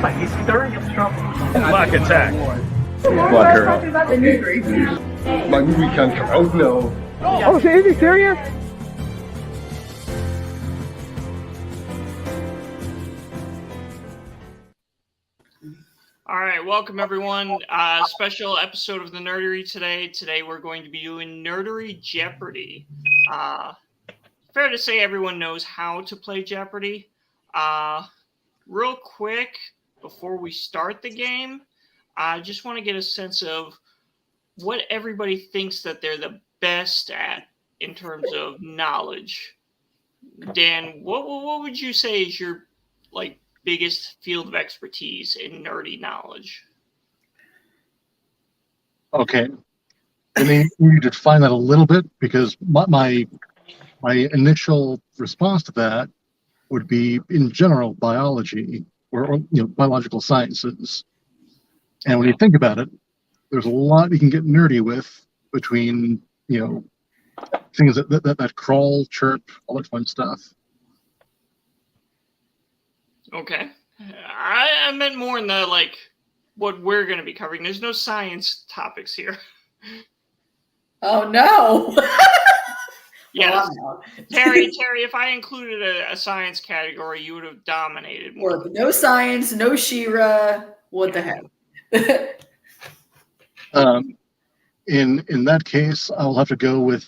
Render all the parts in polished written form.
like he's stirring up trouble. Black attack. Black Hero. Talking about the Nerdery. My movie can't come out now. Oh, is he serious? All right, welcome everyone. Special episode of the Nerdery today. Today we're going to be doing Nerdery Jeopardy. Fair to say everyone knows how to play Jeopardy. Real quick, before we start the game, I just want to get a sense of what everybody thinks that they're the best at in terms of knowledge. Dan, what would you say is your biggest field of expertise in nerdy knowledge? Okay, I mean, you need to define that a little bit because my initial response to that would be, in general, biology or biological sciences. And when you think about it, there's a lot you can get nerdy with between things that crawl, chirp, all that fun stuff. Okay. I meant more in the, what we're going to be covering. There's no science topics here. Oh, no. Yes. Wow. Terry, if I included a science category, you would have dominated more. Well, no science, no She-Ra. What the heck? In that case, I'll have to go with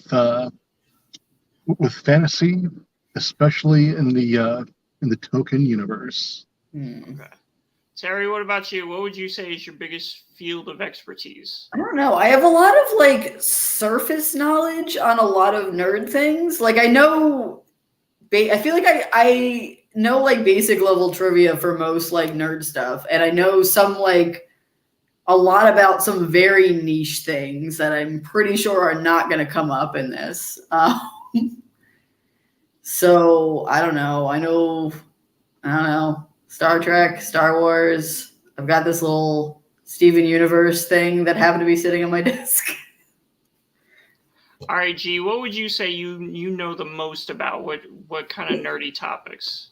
fantasy, especially in the token universe. Okay. Terry, what about you? What would you say is your biggest field of expertise? I don't know. I have a lot of surface knowledge on a lot of nerd things. I know, I feel like I know basic level trivia for most nerd stuff, and I know some a lot about some very niche things that I'm pretty sure are not going to come up in this. So I don't know. I don't know. Star Trek, Star Wars. I've got this little Steven Universe thing that happened to be sitting on my desk. All right, G, what would you say you know the most about? What kind of nerdy topics?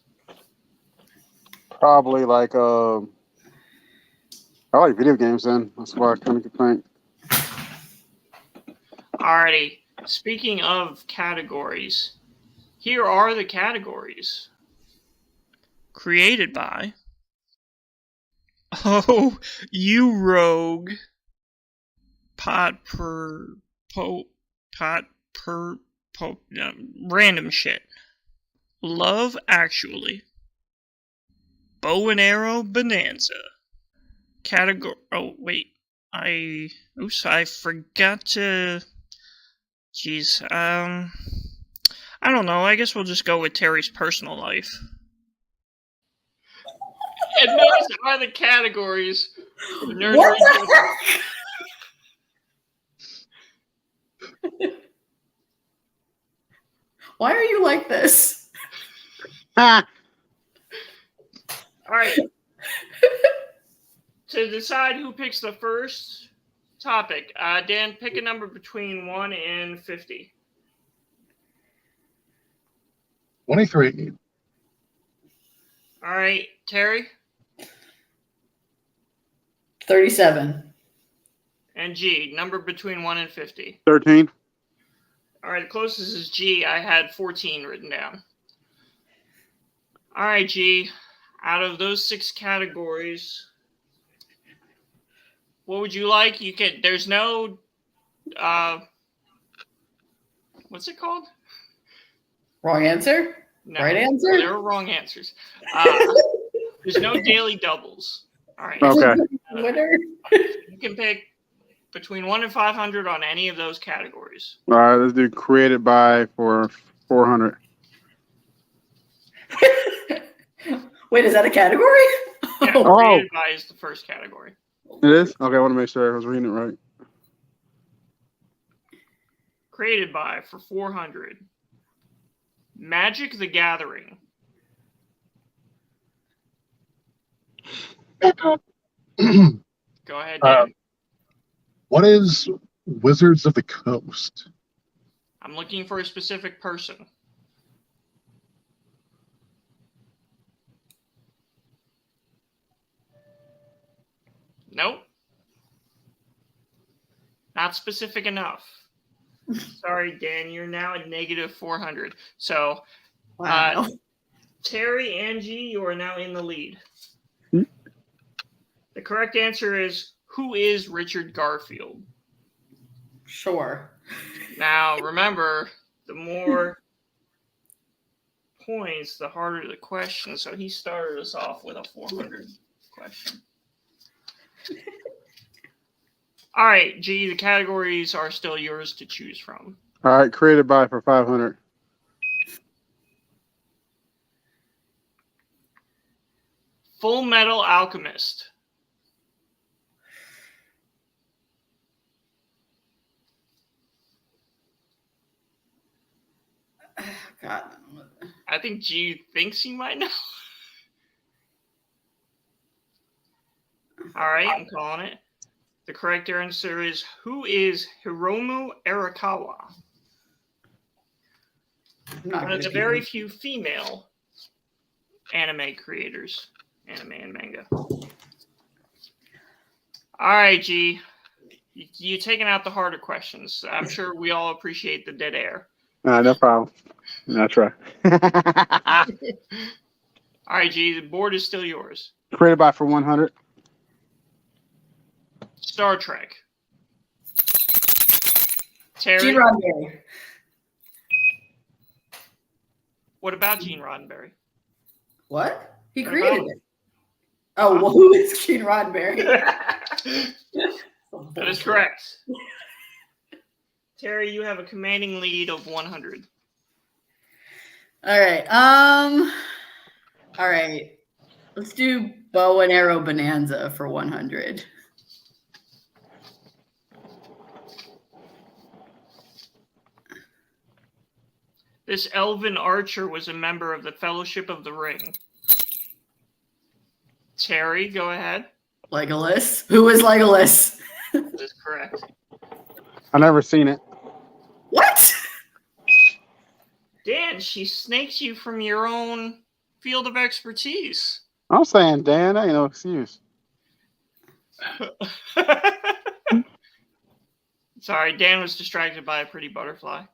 Probably I like video games then. That's why I couldn't complain. Alrighty. Speaking of categories, here are the categories. Created by... Oh, you rogue. Random shit. Love Actually. Bow and Arrow Bonanza. Category. Oh, wait. I forgot to. Jeez. I don't know. I guess we'll just go with Terry's personal life. And those are the categories. What the heck? Why are you like this? Ah. All right. To decide who picks the first topic, Dan, pick a number between 1 and 50. 23. All right, Terry? 37. And G, number between 1 and 50. 13. All right, the closest is G. I had 14 written down. All right, G, out of those 6 categories, what would you like? There's no, what's it called? Wrong answer? No, right answer? There were wrong answers. There's no daily doubles. All right. Okay. Winner. You can pick between 1 and 500 on any of those categories. All right, let's do created by for 400. Wait, is that a category? Yeah, Oh. created by is the first category. It is? Okay, I want to make sure I was reading it right. Created by for 400. Magic the Gathering. Go ahead, Dan. What is Wizards of the Coast? I'm looking for a specific person. Nope. Not specific enough. Sorry, Dan. You're now at negative 400. So, Wow. Terry, Angie, you are now in the lead. Hmm? The correct answer is, who is Richard Garfield? Sure. Now, remember, the more points, the harder the question. So he started us off with a 400 question. All right, G, the categories are still yours to choose from. All right, created by for 500. Full Metal Alchemist. God. I think G thinks he might know. All right, I'm calling it. The correct answer is, who is Hiromu Arakawa? One of the very few female anime creators, anime and manga. All right, G. You're taking out the harder questions. I'm sure we all appreciate the dead air. No problem. That's right. All right, G. The board is still yours. Created by for 100. Star Trek. Terry. Gene Roddenberry. What about Gene Roddenberry? What? He created it. Oh, well, who is Gene Roddenberry? That is correct. Terry, you have a commanding lead of 100. All right. All right. Let's do bow and arrow bonanza for 100. This elven archer was a member of the Fellowship of the Ring. Terry, go ahead. Legolas. Who is Legolas? That is correct. I've never seen it. What? Dan, she snakes you from your own field of expertise. I'm saying, Dan, that ain't no excuse. Sorry, Dan was distracted by a pretty butterfly.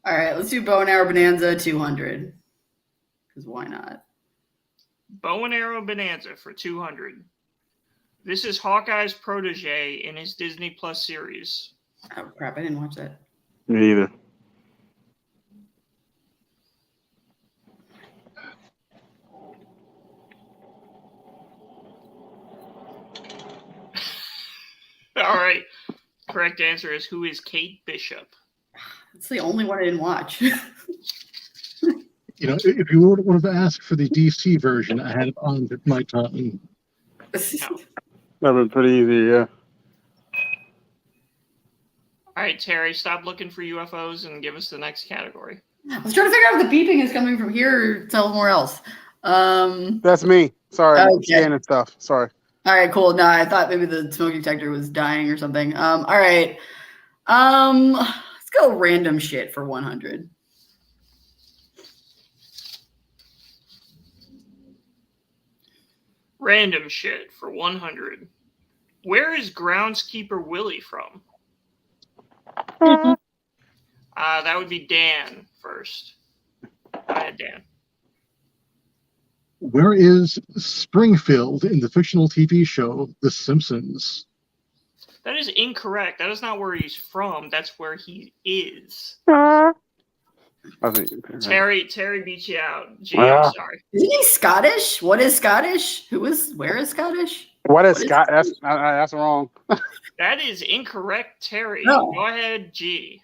All right, let's do bow and arrow bonanza 200. Because why not? Bow and arrow bonanza for 200. This is Hawkeye's protege in his Disney Plus series. Oh, crap. I didn't watch that. Me either. All right. Correct answer is, who is Kate Bishop? It's the only one I didn't watch. You know, if you would have asked for the DC version, I had it on my tongue. That'd been pretty easy, yeah. All right, Terry, stop looking for UFOs and give us the next category. I was trying to figure out if the beeping is coming from here or somewhere else. That's me. Sorry, I'm Okay. scanning stuff. Sorry. All right, cool. No, I thought maybe the smoke detector was dying or something. All right. Let's go random shit for 100. Random shit for 100. Where is groundskeeper Willie from? That would be Dan first. Go ahead, Dan. Where is Springfield in the fictional TV show The Simpsons? That is incorrect. That is not where he's from. That's where he is. I think Terry beat you out. Gee, I'm sorry. Isn't he Scottish? What is Scottish? Where is Scottish? What is Scott? That's wrong. That is incorrect, Terry. No. Go ahead, G.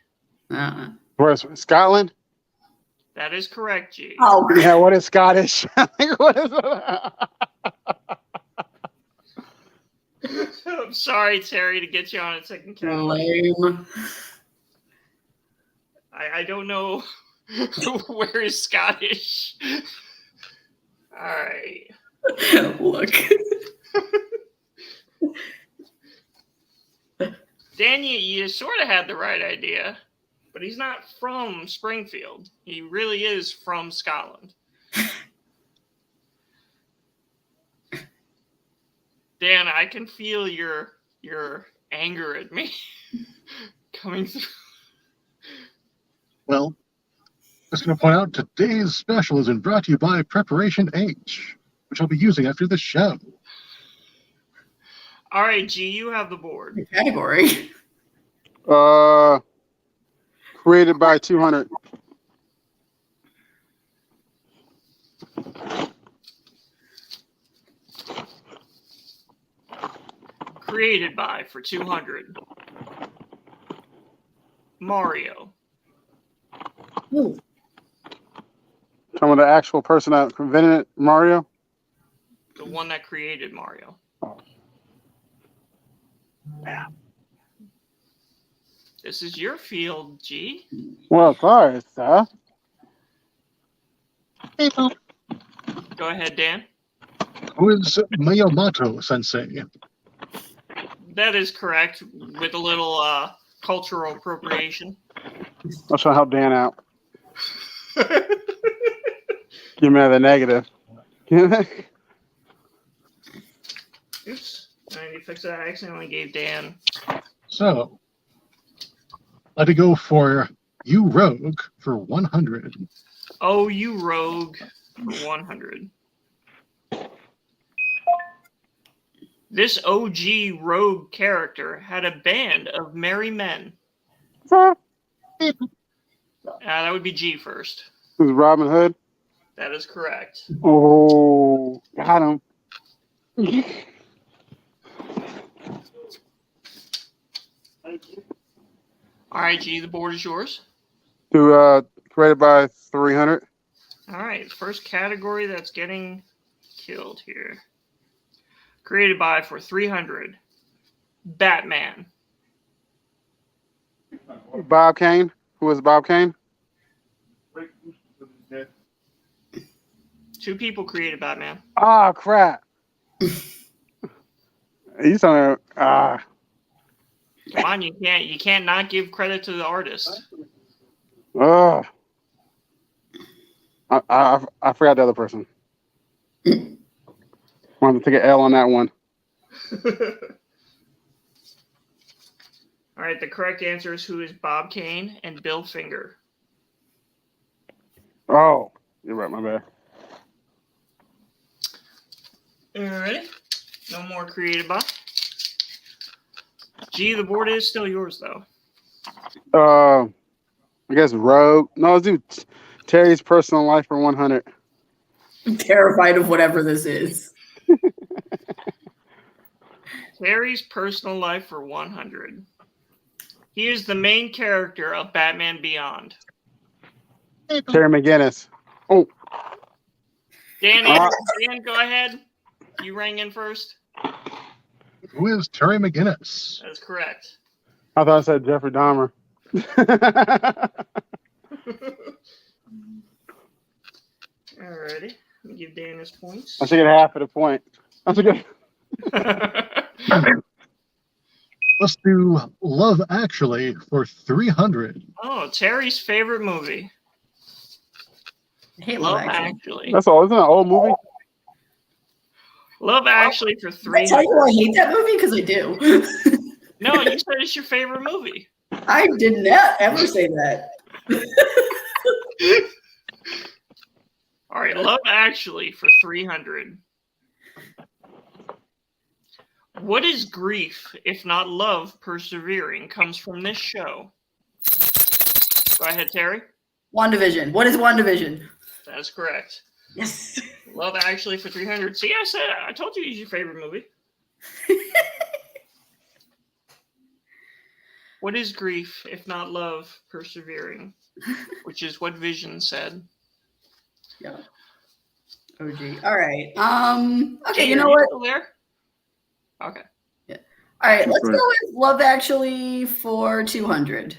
Where's Scotland? That is correct, G. Oh, Yeah, what is Scottish? What is I'm sorry, Terry, to get you on a second count. lame. I don't know where is Scottish. All right. Look. Dan, you sort of had the right idea, but he's not from Springfield. He really is from Scotland. Dan, I can feel your anger at me coming through. Well, just going to point out today's special is brought to you by Preparation H, which I'll be using after the show. All right, G, you have the board. Category. Created by 200. Created by for 200. Mario. Ooh. Some of the actual person that invented it, Mario. The one that created Mario. Yeah. This is your field, G. Well, sorry, sir. Go ahead, Dan. Who is Miyamoto Sensei? That is correct, with a little cultural appropriation. I'll try to help Dan out. Give me the negative. Oops. I need to fix that. I accidentally gave Dan. So, let it go for You Rogue for 100. Oh, you rogue for 100. This OG rogue character had a band of merry men. That would be G first. Who's Robin Hood? That is correct. Oh, got him. All right, G, the board is yours. Created by 300. All right, first category that's getting killed here. Created by for 300. Batman. Bob Kane. Who is Bob Kane? Two people created Batman. Ah, crap. He's on Come on, you can't not give credit to the artist. I forgot the other person. Wanted to take an L on that one. All right, the correct answer is who is Bob Kane and Bill Finger. Oh, you're right, my bad. All right, no more created by. G, the board is still yours, though. I guess Rogue. No, let's do Terry's personal life for 100. I'm terrified of whatever this is. Terry's personal life for 100. He is the main character of Batman Beyond. Terry McGinnis. Oh, Dan, go ahead. You rang in first. Who is Terry McGinnis? That's correct. I thought I said Jeffrey Dahmer. Alrighty. Let me give Dan his points. I should get half of the point. That's a good. Let's do Love Actually for 300. Oh, Terry's favorite movie. Hey, Love Actually. That's all. Isn't that an old movie? Love Actually for Did I tell 300. you I hate that movie? Because I do. No, you said it's your favorite movie. I did not ever say that. All right, Love Actually for 300. What is grief if not love persevering comes from this show? Go ahead, Terry. WandaVision. What is WandaVision? That's correct. Yes. Love Actually for 300. See, I told you it's your favorite movie. What is grief if not love persevering? Which is what Vision said. Yeah. OG. All right. Okay, Jay, you know are what? Still there? Okay. All right, let's go with Love Actually for 200.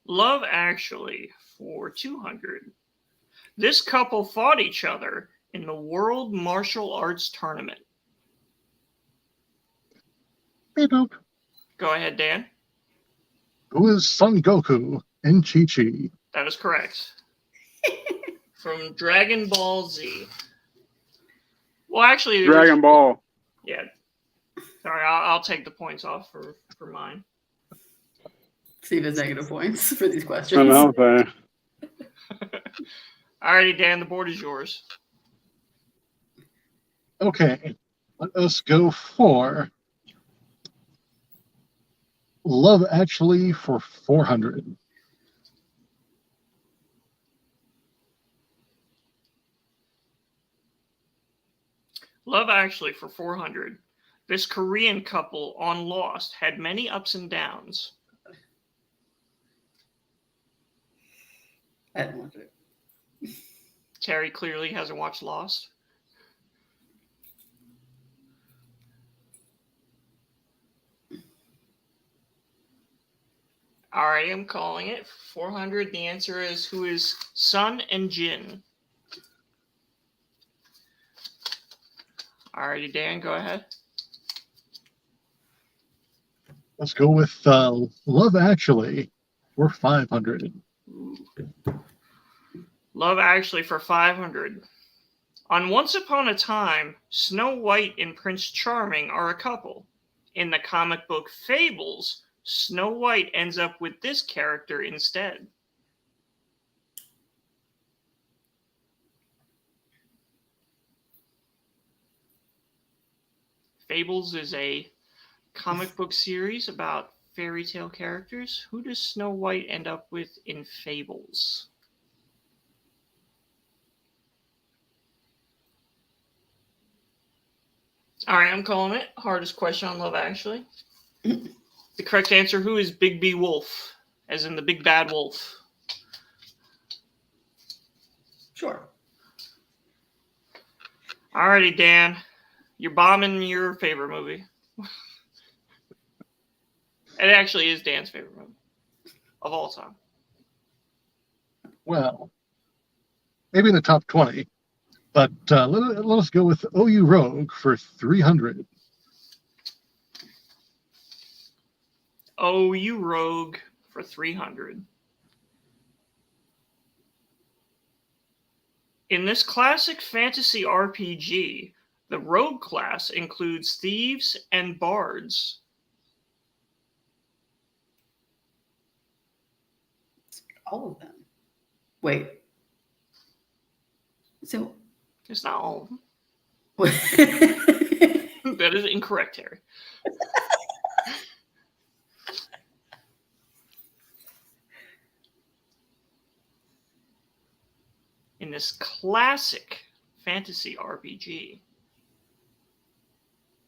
Love Actually for 200. This couple fought each other in the World Martial Arts Tournament. Beep boop. Go ahead, Dan. Who is Son Goku in Chi-Chi? That is correct. From Dragon Ball Z. Well, actually, Dragon Ball. Yeah. Sorry, I'll take the points off for mine. See if it's negative points for these I questions. know. But Alrighty, Dan, the board is yours. Okay, let us go for Love Actually for 400. Love Actually for 400. This Korean couple on Lost had many ups and downs. I don't want it. Terry clearly hasn't watched Lost. Alright, I'm calling it. 400. The answer is who is Sun and Jin. Alrighty, Dan, go ahead. Let's go with Love Actually for 500. Ooh. Love Actually for 500. On Once Upon a Time, Snow White and Prince Charming are a couple. In the comic book Fables, Snow White ends up with this character instead. Fables is a comic book series about fairy tale characters. Who does Snow White end up with in Fables? All right, I'm calling it. Hardest question on Love Actually. The correct answer, who is Big B Wolf? As in the big bad wolf. Sure. Alrighty, Dan. You're bombing your favorite movie. It actually is Dan's favorite movie of all time. Well, maybe in the top 20, but let us go with OU Rogue for 300. OU Rogue for 300. In this classic fantasy RPG, the rogue class includes thieves and bards. All of them. Wait. So. It's not all of them. What? That is incorrect, Terry. In this classic fantasy RPG,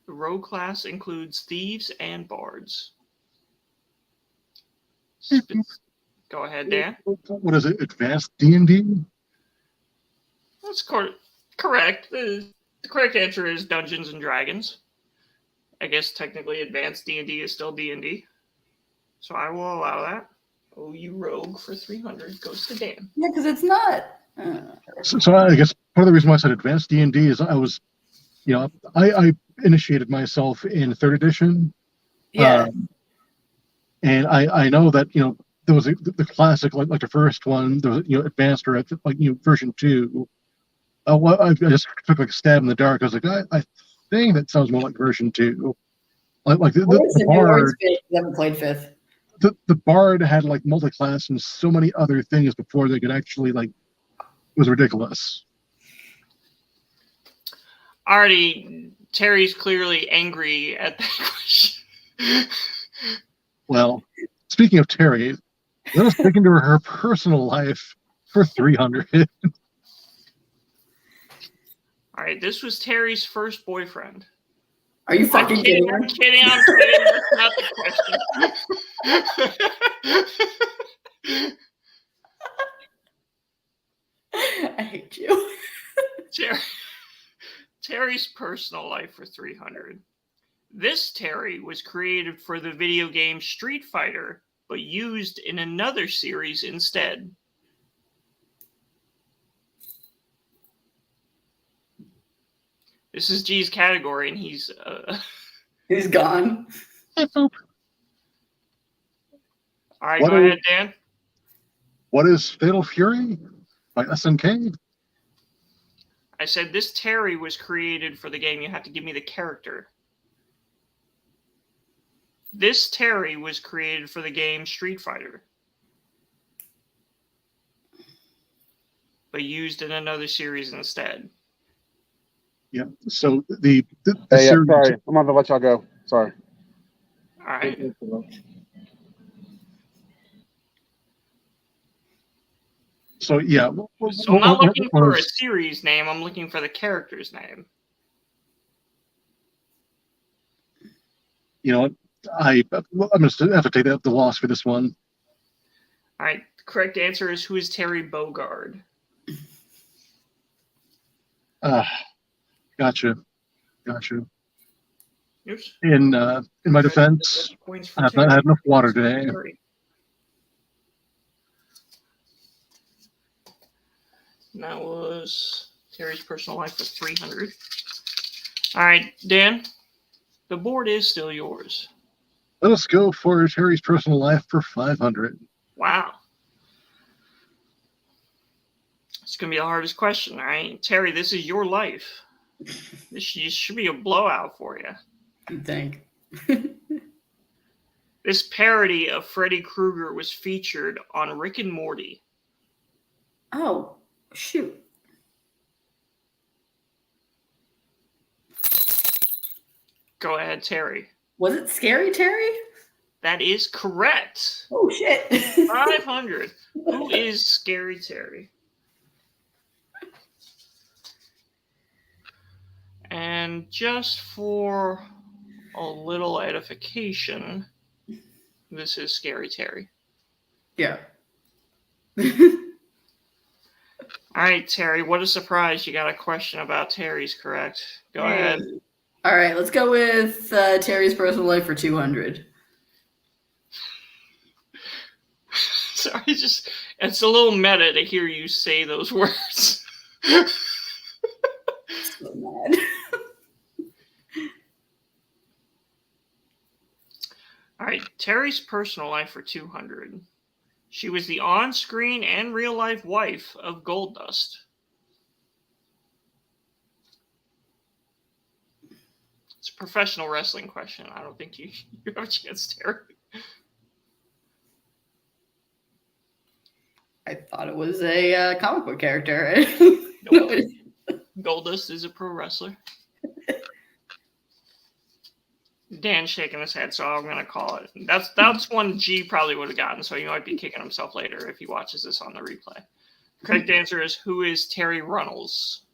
the rogue class includes thieves and bards. Go ahead, Dan. What is it? Advanced D&D? That's correct. The correct answer is Dungeons and Dragons. I guess technically advanced D&D is still D&D. So I will allow that. OU Rogue for 300 goes to Dan. Yeah, because it's not. So I guess part of the reason why I said advanced D&D is I was, I initiated myself in 3rd edition. Yeah. And I know that, there was the classic, like the first one, there was, advanced or version 2. I just took like a stab in the dark. I was like, I think that sounds more like version 2. Like the Bard. You haven't played 5th. The Bard had like multi-class and so many other things before they could actually it was ridiculous. Already, Terry's clearly angry at that question. Well, speaking of Terry, let us dig into her personal life for 300. All right, this was Terry's first boyfriend. Are you fucking kidding? I'm kidding. That's not the question. I hate you. Terry's personal life for 300. This Terry was created for the video game Street Fighter, but used in another series instead. This is G's category, and he's gone. All right, go ahead, Dan. What is Fatal Fury by SNK? I said this Terry was created for the game. You have to give me the character. This Terry was created for the game Street Fighter, but used in another series instead. Yeah. So the Hey, yeah, series. sorry. I'm going to let y'all go. Sorry. All right. So yeah. So I'm not looking for a series name. I'm looking for the character's name. You know what? I'm going to have to take the loss for this one. All right. The correct answer is, who is Terry Bogard? Gotcha. Oops. In my defense, Points for I've not had Terry. enough water today. Terry. And that was Terry's personal life for 300. All right, Dan, the board is still yours. Let us go for Terry's personal life for 500. Wow. It's going to be the hardest question, all right? Terry, this is your life. This should be a blowout for you. You think? This parody of Freddy Krueger was featured on Rick and Morty. Oh, shoot. Go ahead, Terry. Was it Scary Terry? That is correct. Oh, shit. 500. Who is Scary Terry? And just for a little edification, this is Scary Terry. Yeah. All right, Terry, what a surprise. You got a question about Terry's, correct? Go ahead. All right, let's go with Terry's personal life for 200. Sorry, it's a little meta to hear you say those words. So mad. All right, Terry's personal life for 200. She was the on-screen and real-life wife of Goldust. It's a professional wrestling question. I don't think you have a chance, Terry. I thought it was a comic book character. Goldust is a pro wrestler. Dan's shaking his head, so I'm going to call it. That's one G probably would have gotten, so he might be kicking himself later if he watches this on the replay. Correct answer is, who is Terry Runnels?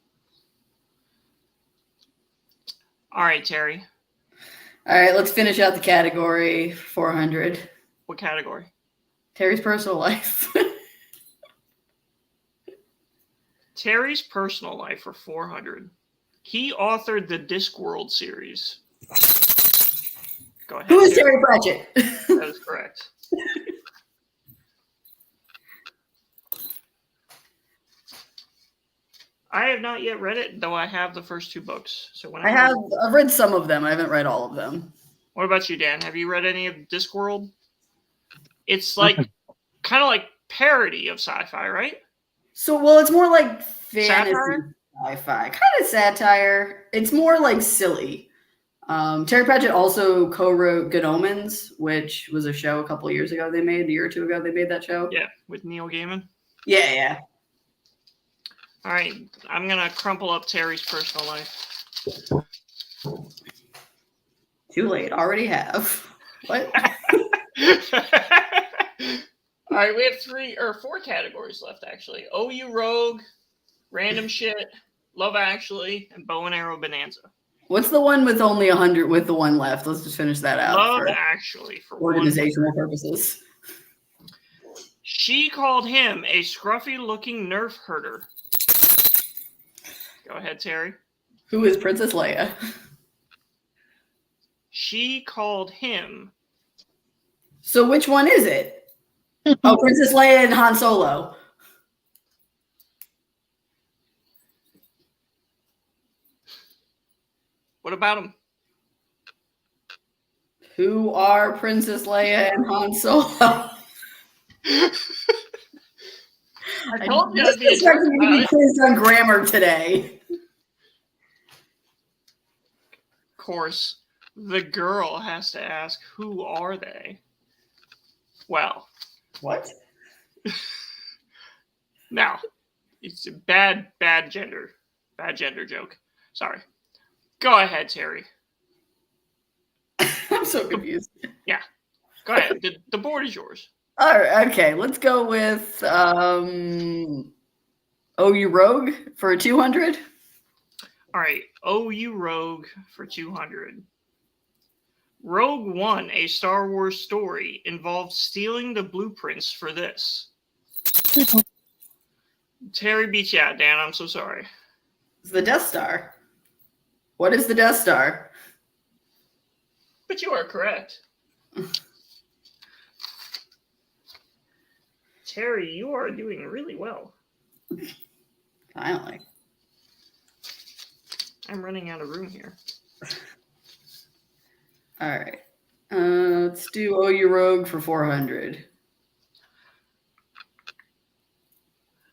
All right, Terry. All right, let's finish out the category. 400. What category? Terry's personal life. Terry's personal life for 400. He authored the Discworld series. Go ahead. Who is Terry Pratchett? That is correct. I have not yet read it, though I have the first two books. So when I've read some of them. I haven't read all of them. What about you, Dan? Have you read any of Discworld? It's like kind of like parody of sci-fi, right? So, well, it's more like fantasy Satire? sci-fi, kind of satire. It's more like silly. Terry Pratchett also co-wrote Good Omens, which was a show a couple of years ago. A year or two ago, they made that show. Yeah, with Neil Gaiman. Yeah. All right, I'm gonna crumple up Terry's personal life. Too late. Already have. What? All right, we have 4 categories left, actually. OU Rogue, Random Shit, Love Actually, and Bow and Arrow Bonanza. What's the one with only 100 with the one left? Let's just finish that out. Love Actually for organizational purposes. She called him a scruffy-looking nerf herder. Go ahead, Terry. Who is Princess Leia? She called him. So which one is it? Oh, Princess Leia and Han Solo. What about him? Who are Princess Leia and Han Solo? I told you I'd be expecting you to be quizzed on grammar today. Of course. The girl has to ask, who are they? Well, What? now, it's a bad gender joke. Sorry. Go ahead, Terry. I'm so confused. Yeah, go ahead. The board is yours. All right, okay, let's go with OU Rogue for 200. All right, OU Rogue for 200. Rogue One, a Star Wars story, involved stealing the blueprints for this. Terry beat you out, Dan. I'm so sorry. It's the Death Star. What is the Death Star? But you are correct. Terry, you are doing really well. Finally. I'm running out of room here. All right. Let's do OU Rogue for 400.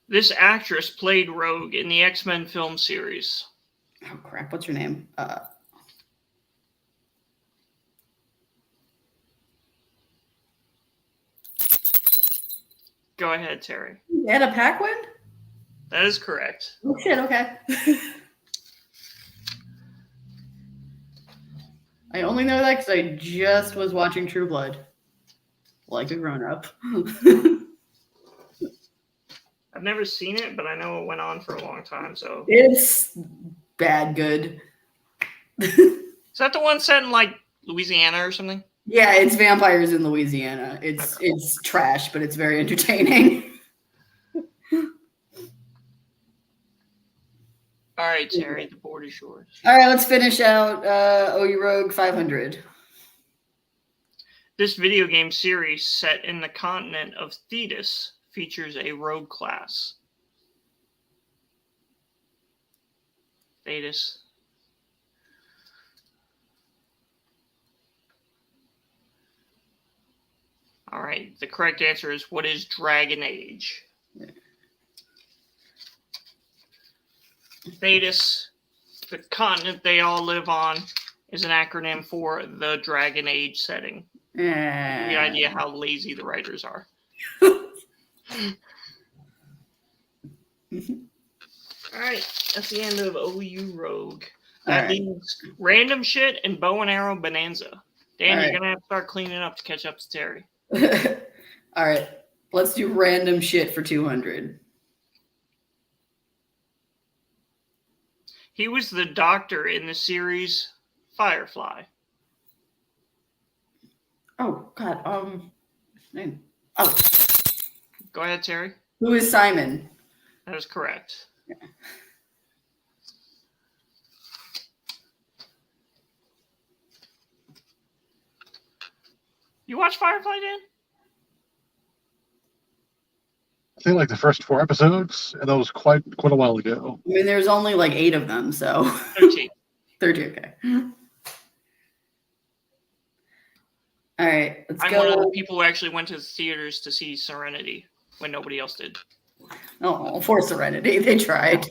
This actress played Rogue in the X-Men film series. Oh crap! What's her name? Go ahead, Terry. Anna Paquin? That is correct. Oh shit! Okay. I only know that because I just was watching True Blood, like a grown-up. I've never seen it, but I know it went on for a long time. So It's bad good. is that the one set in like Louisiana or something? Yeah, it's vampires in Louisiana. It's trash, but it's very entertaining. All right, Terry, the board is yours. All right, let's finish out OU Rogue 500. This video game series set in the continent of Thetis features a rogue class. Thetis. All right, the correct answer is, what is Dragon Age? Thetis, the continent they all live on, is an acronym for the Dragon Age setting. Any idea how lazy the writers are? All right, that's the end of OU Rogue. That leaves random shit and bow and arrow bonanza. Dan, you're gonna have to start cleaning up to catch up to Terry. All right, let's do random shit for 200. He was the doctor in the series Firefly. Oh God, name. Oh, Go ahead, Terry. who is Simon? That is correct. Yeah. You watch Firefly, Dan? I think like the first 4 episodes, and that was quite a while ago. I mean, there's only like 8 of them, so 13. 30. Okay. All right, let's I'm go. one of the people who actually went to the theaters to see Serenity when nobody else did. Oh, for Serenity, they tried.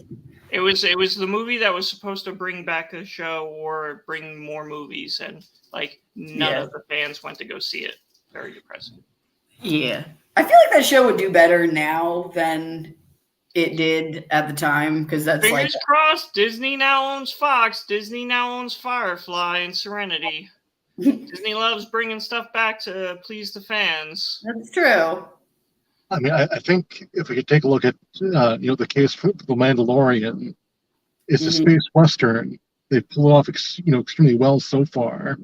It was the movie that was supposed to bring back the show or bring more movies, and like none of the fans went to go see it. Very depressing. Yeah, I feel like that show would do better now than it did at the time, because that's Fingers crossed. Disney now owns Fox. Disney now owns Firefly and Serenity. Disney loves bringing stuff back to please the fans. That's true. I mean, I think if we could take a look at the case for The Mandalorian, it's a space western. They pull it off extremely well so far.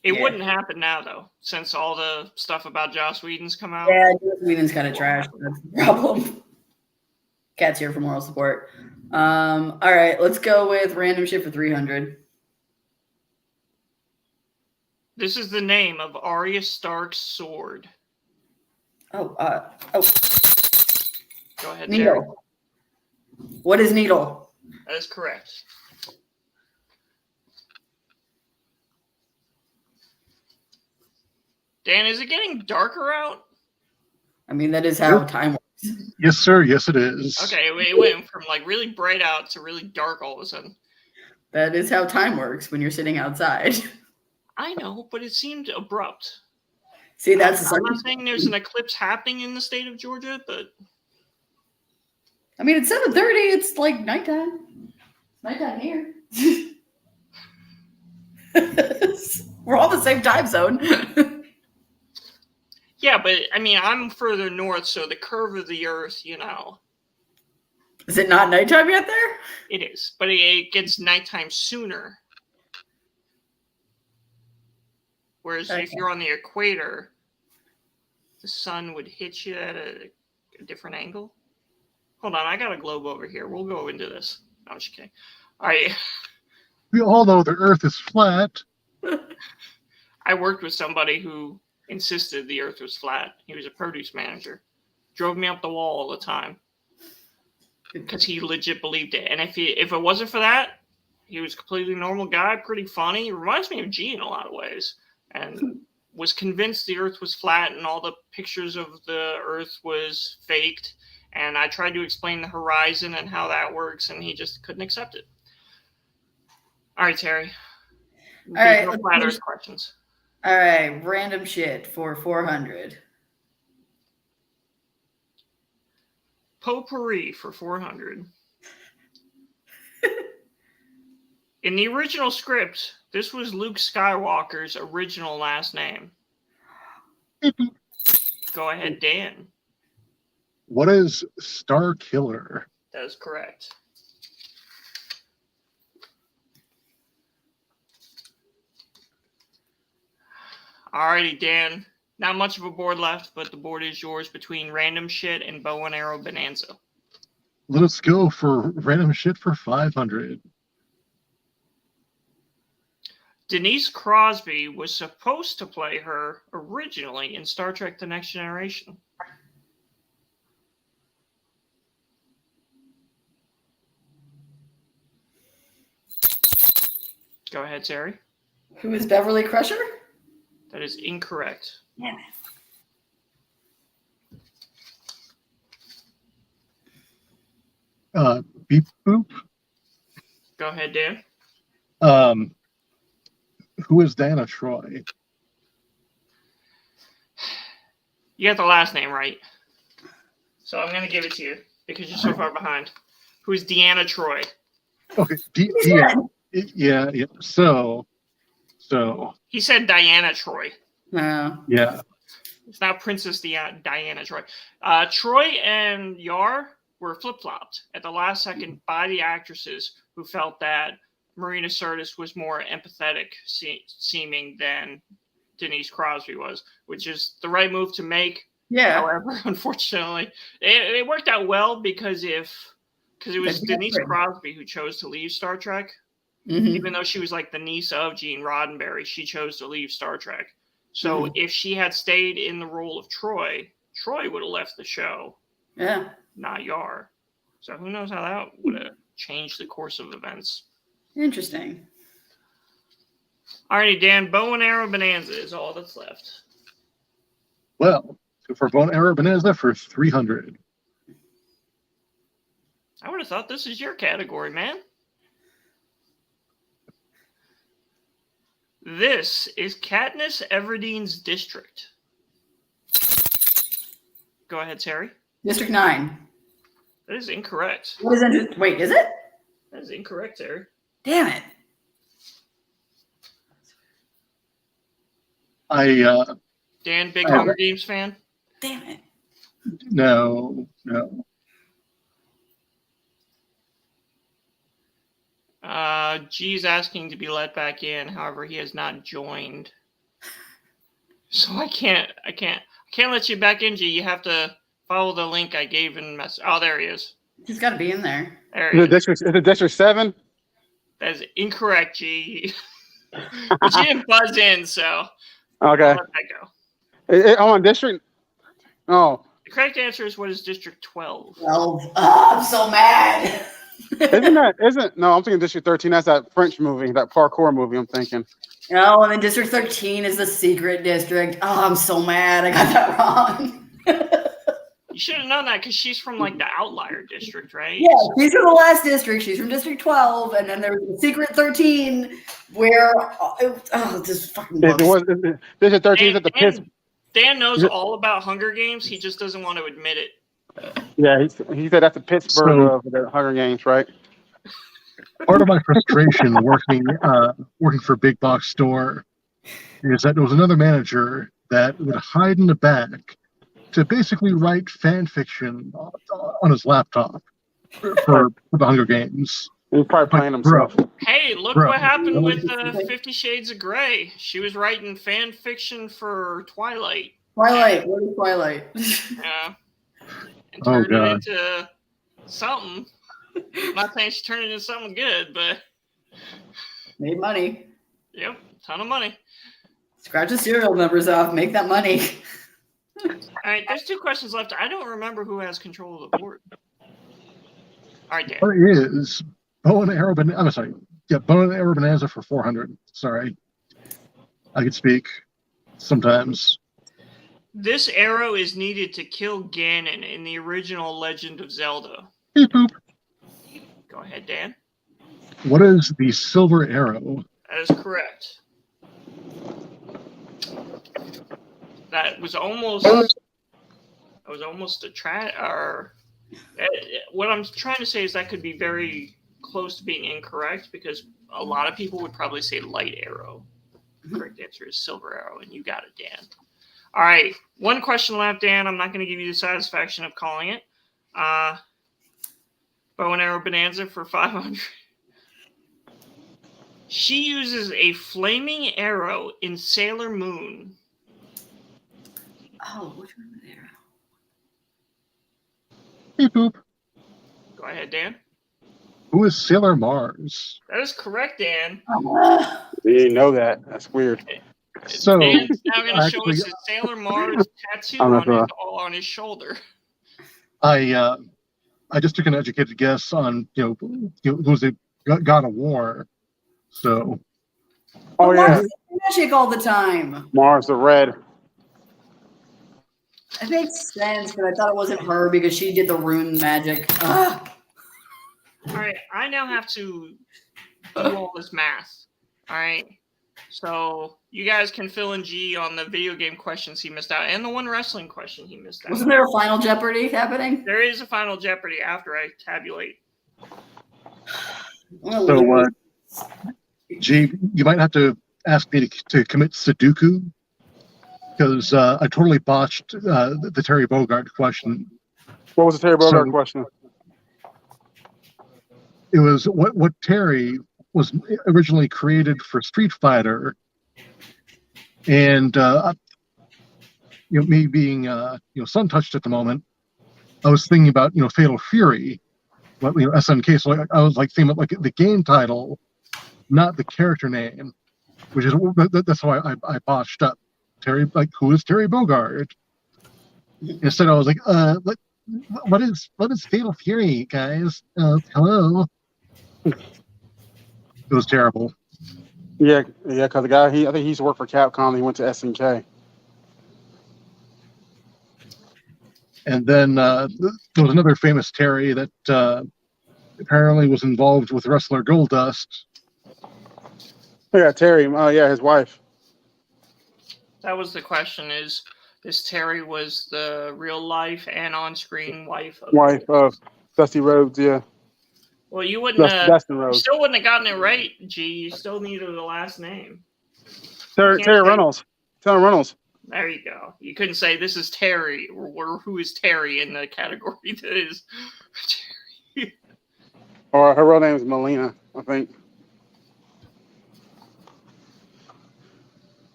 It wouldn't happen now, though, since all the stuff about Joss Whedon's come out. Yeah, Joss Whedon's kind of trash. That's the problem. Cat's here for moral support. All right, let's go with random shit for 300. This is the name of Arya Stark's sword. Oh. Go ahead, Needle. Terry. What is needle? That is correct. Dan, is it getting darker out? I mean, that is how time works. Yes, sir. Yes, it is. Okay, it went from like really bright out to really dark all of a sudden. That is how time works when you're sitting outside. I know, but it seemed abrupt. See, that's I'm not saying there's an eclipse happening in the state of Georgia, but I mean, it's 7:30. It's like nighttime. Nighttime here. We're all the same time zone. yeah, but I mean, I'm further north, so the curve of the Earth, Is it not nighttime yet there? it is, but it gets nighttime sooner. Whereas if you're on the equator, the sun would hit you at a different angle. Hold on, I got a globe over here. We'll go into this. No, I'm just kidding. All right. We all know the Earth is flat. I worked with somebody who insisted the Earth was flat. He was a produce manager. Drove me up the wall all the time because he legit believed it. And if it wasn't for that, he was a completely normal guy, pretty funny. He reminds me of G in a lot of ways. And was convinced the Earth was flat and all the pictures of the Earth was faked. And I tried to explain the horizon and how that works, and he just couldn't accept it. All right, Terry. All right. No flat Earth questions. All right. Random shit for 400. Potpourri for 400. In the original script, this was Luke Skywalker's original last name. Go ahead, Dan. What is Star Killer? That is correct. Alrighty, Dan. Not much of a board left, but the board is yours between random shit and bow and arrow bonanza. Let us go for random shit for 500. Denise Crosby was supposed to play her originally in Star Trek The Next Generation. Go ahead, Terry. Who is Beverly Crusher? That is incorrect. Yeah. Beep boop. Go ahead, Dan. Who is Diana Troy? You got the last name right. So I'm going to give it to you because you're so far behind. Who is Deanna Troy? Okay, yeah. So. He said Diana Troy. No. Yeah. It's not Princess Diana Troy. Troy and Yar were flip-flopped at the last second by the actresses who felt that Marina Sirtis was more empathetic seeming than Denise Crosby was, which is the right move to make. Yeah. However, unfortunately, it worked out well because it was Denise Crosby who chose to leave Star Trek. Mm-hmm. Even though she was like the niece of Gene Roddenberry, she chose to leave Star Trek. So if she had stayed in the role of Troy would have left the show. Yeah. Not Yar. So who knows how that would have changed the course of events. Interesting. Alrighty, Dan, bow and arrow bonanza is all that's left. Well, so for Bone Arrow Bonanza for 300. I would have thought this is your category, man. This is Katniss Everdeen's district. Go ahead, Terry. District 9. That is incorrect. What is it? Wait, is it? That is incorrect, Terry. Damn it. Dan, big Hunger Games fan? Damn it. No. G's asking to be let back in. However, he has not joined. So I can't let you back in, G. You have to follow the link I gave in message. Oh, there he is. He's got to be in there. There he is. Is it District 7? That is incorrect, G. But you didn't buzz in, so Okay. I'll let that go. I'm on District. Oh, The correct answer is what is District 12? 12. Oh, I'm so mad. no, I'm thinking District 13. That's that French movie, that parkour movie I'm thinking. Oh, and then District 13 is the secret district. Oh, I'm so mad. I got that wrong. You should have known that because she's from like the outlier district, right? Yeah, she's from the last district. She's from District 12, and then there's the Secret 13, where this fucking It books. was District 13 is at the Pitts. Dan knows all about Hunger Games. He just doesn't want to admit it. Yeah, he said that's the Pittsburgh of the Hunger Games, right? Part of my frustration working for Big Box Store is that there was another manager that would hide in the back to basically write fan fiction on his laptop for the Hunger Games. He's probably playing himself. Hey, look what happened with 50 Shades of Grey. She was writing fan fiction for Twilight. Twilight. What is Twilight? Yeah. And turned it into something. I'm not saying she turned it into something good, but Made money. Yep, ton of money. Scratch the serial numbers off. Make that money. All right, there's 2 questions left. I don't remember who has control of the board. All right, Dan. What is bow and arrow? I'm sorry. Yeah, bow and arrow bonanza for 400. Sorry, I could speak sometimes. This arrow is needed to kill Ganon in the original Legend of Zelda. Beep boop. Go ahead, Dan. What is the silver arrow? That is correct. That was almost a what I'm trying to say is that could be very close to being incorrect because a lot of people would probably say light arrow. The correct answer is silver arrow, and you got it, Dan. All right, 1 question left, Dan. I'm not going to give you the satisfaction of calling it. Bow and arrow bonanza for 500. She uses a flaming arrow in Sailor Moon. Oh, which one was the arrow? Beep boop. Go ahead, Dan. Who is Sailor Mars? That is correct, Dan. You didn't know that. That's weird. So Dan's now going to show actually, us his Sailor Mars tattoo I'm not on his shoulder. I just took an educated guess on who's the god of war. So Oh yeah, Mars is magic all the time. Mars the Red. It makes sense, but I thought it wasn't her because she did the rune magic. Ugh. All right, I now have to do all this math. All right, so you guys can fill in G on the video game questions he missed out and the 1 wrestling question he missed out. Wasn't there a Final Jeopardy happening? There is a Final Jeopardy after I tabulate. So G, you might have to ask me to commit Sudoku because I totally botched the Terry Bogard question. What was the Terry Bogard question? It was what Terry was originally created for Street Fighter, and me being sun touched at the moment, I was thinking about Fatal Fury, SNK. So I was like thinking about like the game title, not the character name, which is that's how I botched up. Terry, like, who is Terry Bogard? Instead, I was like, what is Fatal Fury, guys? Hello. It was terrible. Yeah, because the guy I think he used to work for Capcom. He went to SNK. And then there was another famous Terry that apparently was involved with wrestler Goldust. Yeah, Terry. Oh yeah, his wife. That was the question: is this Terry was the real life and on-screen wife of Dusty Rhodes? Yeah. Well, you wouldn't. Dustin You Rhodes. still wouldn't have gotten it right, G. You still needed the last name. Terry Reynolds. Terry Reynolds. There you go. You couldn't say this is Terry or who is Terry in the category that is Terry. Or her real name is Melina, I think.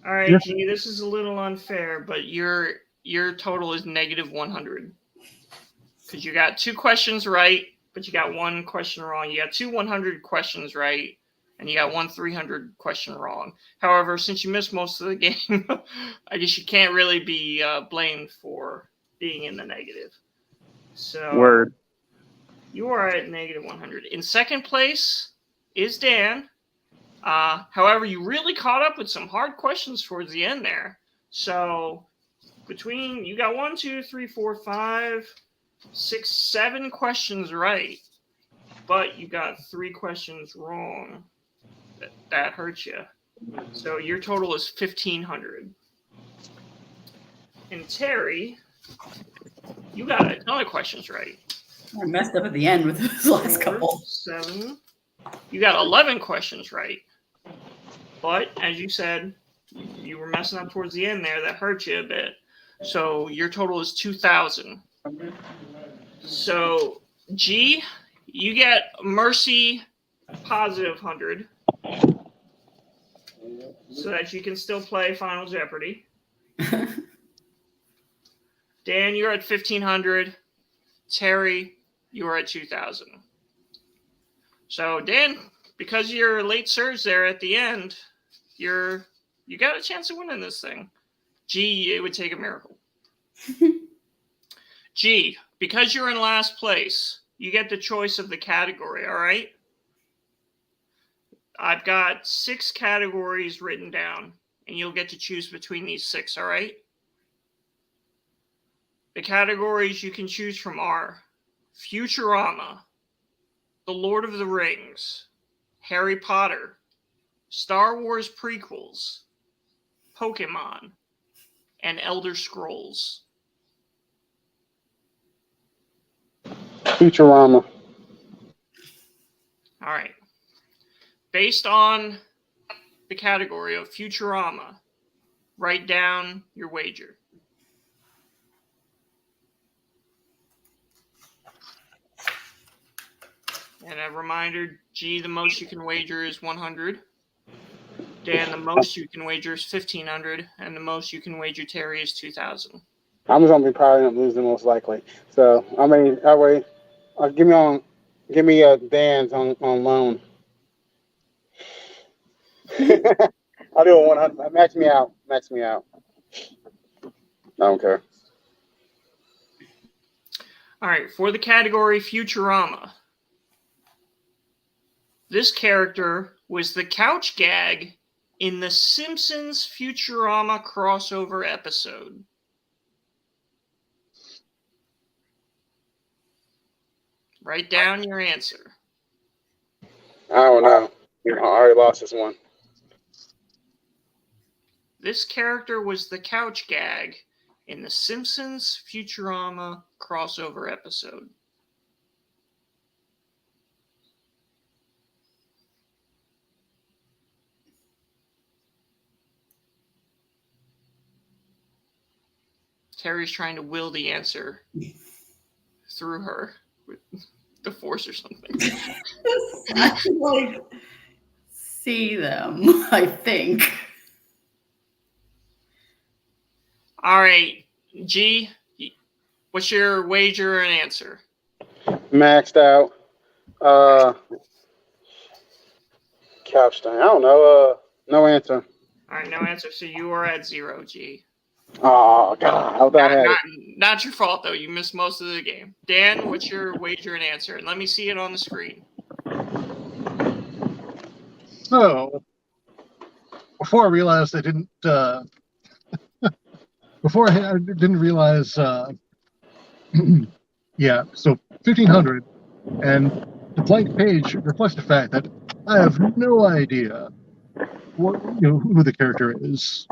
All right, Yes. G. This is a little unfair, but your total is -100 because you got 2 questions right, but you got 1 question wrong. You got 2 100 questions right, and you got 1 300 question wrong. However, since you missed most of the game, I guess you can't really be blamed for being in the negative. So Word. you are at -100. In second place is Dan. However, you really caught up with some hard questions towards the end there. So you got 1, 2, 3, 4, 5, 6, 7 questions right, but you got 3 questions wrong. That hurts you. So your total is 1,500. And Terry, you got a ton of questions right. I messed up at the end with those last 4, couple. 7. You got 11 questions right. But as you said, you were messing up towards the end there. That hurt you a bit. So your total is 2,000. So G, you get Mercy positive 100. So that you can still play Final Jeopardy. Dan, you're at 1,500. Terry, you are at 2,000. So Dan, because of your late surge there at the end, you got a chance of winning this thing. G, it would take a miracle. G, because you're in last place, you get the choice of the category, all right? I've got 6 categories written down, and you'll get to choose between these 6, all right? The categories you can choose from are Futurama, The Lord of the Rings, Harry Potter, Star Wars prequels, Pokemon, and Elder Scrolls. Futurama. All right. Based on the category of Futurama, write down your wager. And a reminder, G, the most you can wager is 100. Dan, the most you can wager is 1,500. And the most you can wager, Terry, is 2,000. I'm just gonna be probably gonna lose most likely. So I mean, that way, give me a Dan's on loan. I'll do a 100. Max me out. I don't care. All right, for the category Futurama, this character was the couch gag in the Simpsons Futurama crossover episode. Write down your answer. I don't know. I already lost this one. This character was the couch gag in the Simpsons Futurama crossover episode. Terry's trying to will the answer through her with the force or something. I can like see them, I think. All right, G, what's your wager and answer? Maxed out. Capstein. I don't know. No answer. All right, no answer. So you are at 0, G. Oh God, how bad had it. Not your fault though. You missed most of the game. Dan, what's your wager and answer? And let me see it on the screen. So, before I realized I didn't, before I didn't realize, yeah, so 1,500, and the blank page reflects the fact that I have no idea who the character is.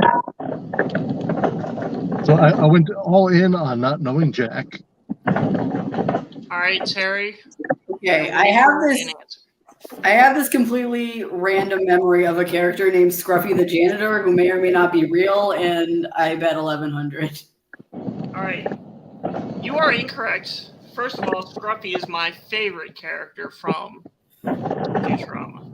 So I went all in on not knowing Jack. All right, Terry. Okay, I have this completely random memory of a character named Scruffy the janitor who may or may not be real, and I bet 1,100. All right, you are incorrect. First of all, Scruffy is my favorite character from Futurama.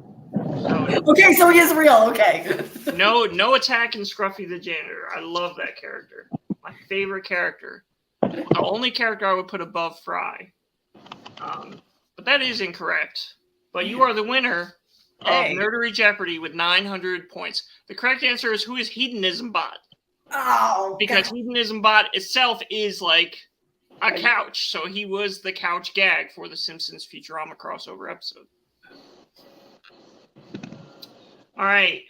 Okay, so he is real. Okay. No attack in Scruffy the janitor. I love that character. My favorite character. The only character I would put above Fry. But that is incorrect. But you are the winner of Nerdery Jeopardy with 900 points. The correct answer is, who is Hedonism Bot? Oh, because Hedonism Bot itself is like a couch. So he was the couch gag for the Simpsons Futurama crossover episode. All right.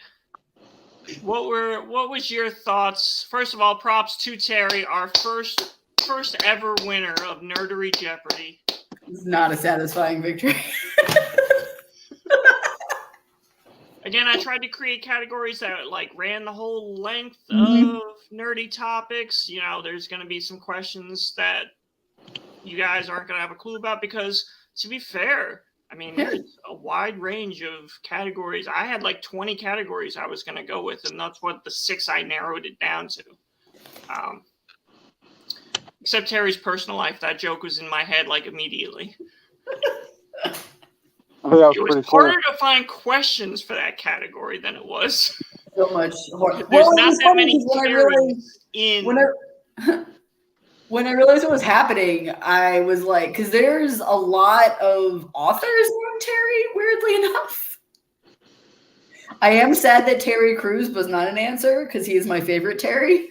What was your thoughts? First of all, props to Terry, our first ever winner of Nerdery Jeopardy. It's not a satisfying victory. Again, I tried to create categories that like ran the whole length of nerdy topics. You know, there's going to be some questions that you guys aren't going to have a clue about because, to be fair, I mean, there's a wide range of categories. I had like 20 categories I was going to go with, and that's what the 6 I narrowed it down to. Except Terry's personal life, that joke was in my head like immediately. I think that was It was pretty cool. harder to find questions for that category than it was. So much. There's not that many Terrys in. When I realized what was happening, I was like, because there's a lot of authors named Terry, weirdly enough. I am sad that Terry Crews was not an answer because he is my favorite Terry.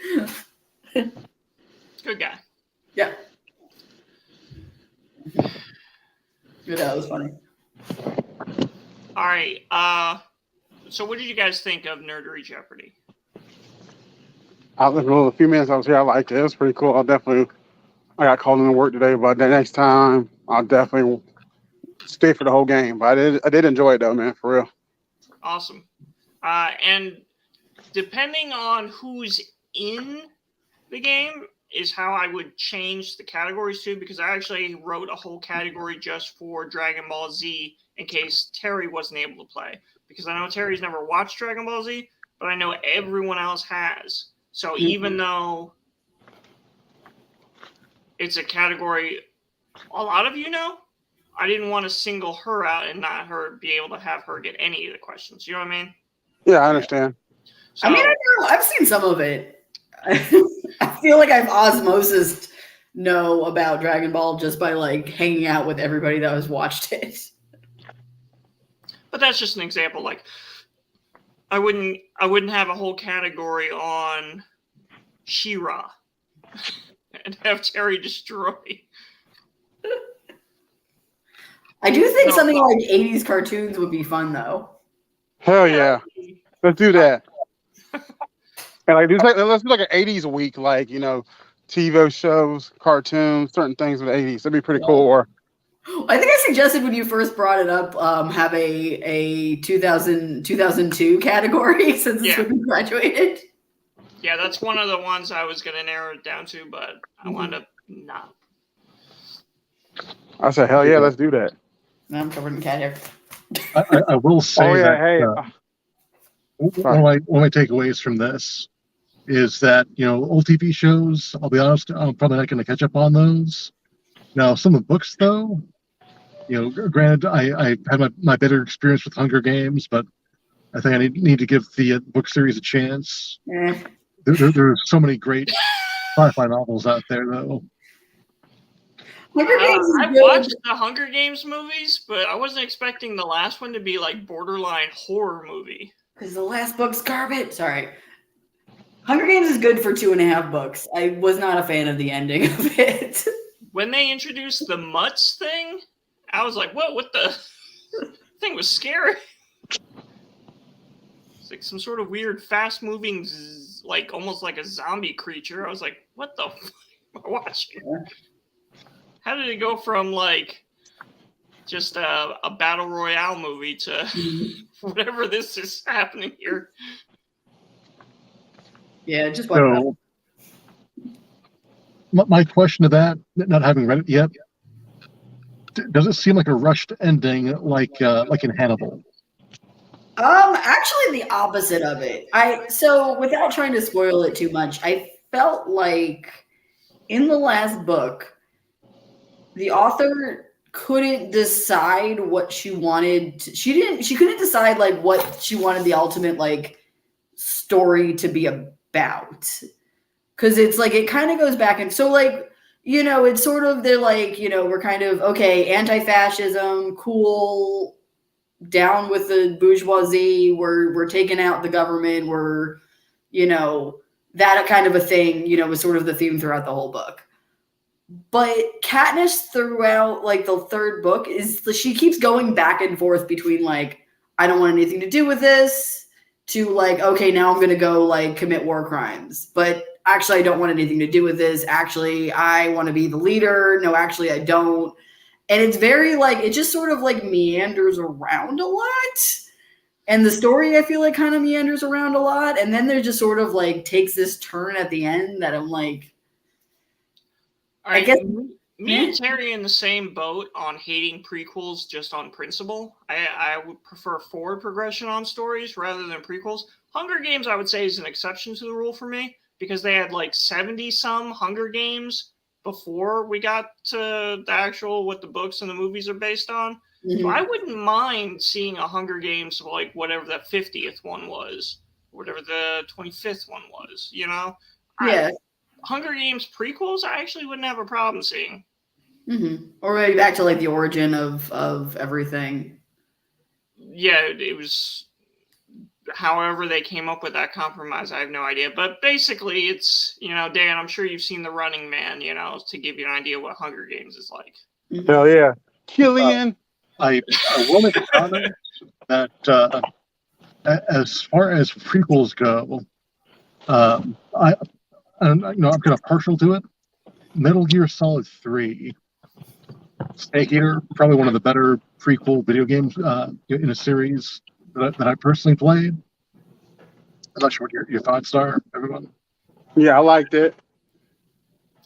Good guy. Yeah. That was funny. All right. So what did you guys think of Nerdery Jeopardy? A few minutes I was here, I liked it. It was pretty cool. I got called into work today, but the next time I'll definitely stay for the whole game. But I did enjoy it though, man, for real. Awesome. And depending on who's in the game is how I would change the categories to, because I actually wrote a whole category just for Dragon Ball Z in case Terry wasn't able to play. Because I know Terry's never watched Dragon Ball Z, but I know everyone else has. So even though it's a category a lot of you know, I didn't want to single her out and not her be able to have her get any of the questions. You know what I mean? Yeah, I understand. So, I mean, I've seen some of it. I feel like I've osmosis know about Dragon Ball just by like hanging out with everybody that has watched it. But that's just an example. Like, I wouldn't have a whole category on She-Ra and have Terry destroy. I do think something like 80s cartoons would be fun, though. Hell yeah. Let's do that. And let's do like an 80s week, like, TV shows, cartoons, certain things in the 80s. That'd be pretty cool. Or I think I suggested when you first brought it up, have a 2002 category since it's when we graduated. Yeah, that's one of the ones I was going to narrow it down to, but I wound up not. I said, hell yeah, let's do that. I'm covered in cat hair. I will say that hey. one of my takeaways from this is that, old TV shows, I'll be honest, I'm probably not going to catch up on those. Now, some of the books, though, granted, I had my better experience with Hunger Games, but I think I need to give the book series a chance. There's so many great sci-fi novels out there, though. I watched the Hunger Games movies, but I wasn't expecting the last one to be like borderline horror movie. Because the last book's garbage. Sorry. Hunger Games is good for 2.5 books. I was not a fan of the ending of it. When they introduced the Mutts thing, I was like, what the thing was scary. It's like some sort of weird, fast-moving, like almost like a zombie creature. I was like, what the fuck am I watching? How did it go from like just a battle royale movie to whatever this is happening here? Yeah, just so, my question to that, not having read it yet, does it seem like a rushed ending, like in Hannibal? Actually, the opposite of it. So without trying to spoil it too much, I felt like in the last book, the author couldn't decide what she wanted. She couldn't decide like what she wanted the ultimate like story to be about. Because it's like it kind of goes back and so like it's sort of they're like we're kind of okay, anti-fascism, cool, down with the bourgeoisie. We're taking out the government. We're that kind of a thing. Was sort of the theme throughout the whole book. But Katniss throughout like the third book she keeps going back and forth between like I don't want anything to do with this to like, okay, now I'm going to go like commit war crimes. But actually, I don't want anything to do with this. Actually, I want to be the leader. No, actually, I don't. And it's very like, it just sort of like meanders around a lot. And the story, I feel like, kind of meanders around a lot. And then there just sort of like takes this turn at the end that I'm like, I guess. Me and Terry in the same boat on hating prequels just on principle. I would prefer forward progression on stories rather than prequels. Hunger Games, I would say, is an exception to the rule for me because they had like 70-some Hunger Games before we got to the actual what the books and the movies are based on. So I wouldn't mind seeing a Hunger Games like whatever that 50th one was, whatever the 25th one was, you know? Yeah. Hunger Games prequels, I actually wouldn't have a problem seeing. Or maybe back to like the origin of everything. Yeah, it was however they came up with that compromise. I have no idea. But basically, it's, you know, Dan, I'm sure you've seen The Running Man, you know, to give you an idea what Hunger Games is like. Hell yeah. Killian. I will make a comment that as far as prequels go, I'm kind of partial to it. Metal Gear Solid 3, Snake Eater, probably one of the better prequel video games in a series that I personally played. I'm not sure what your thoughts are, everyone. Yeah, I liked it.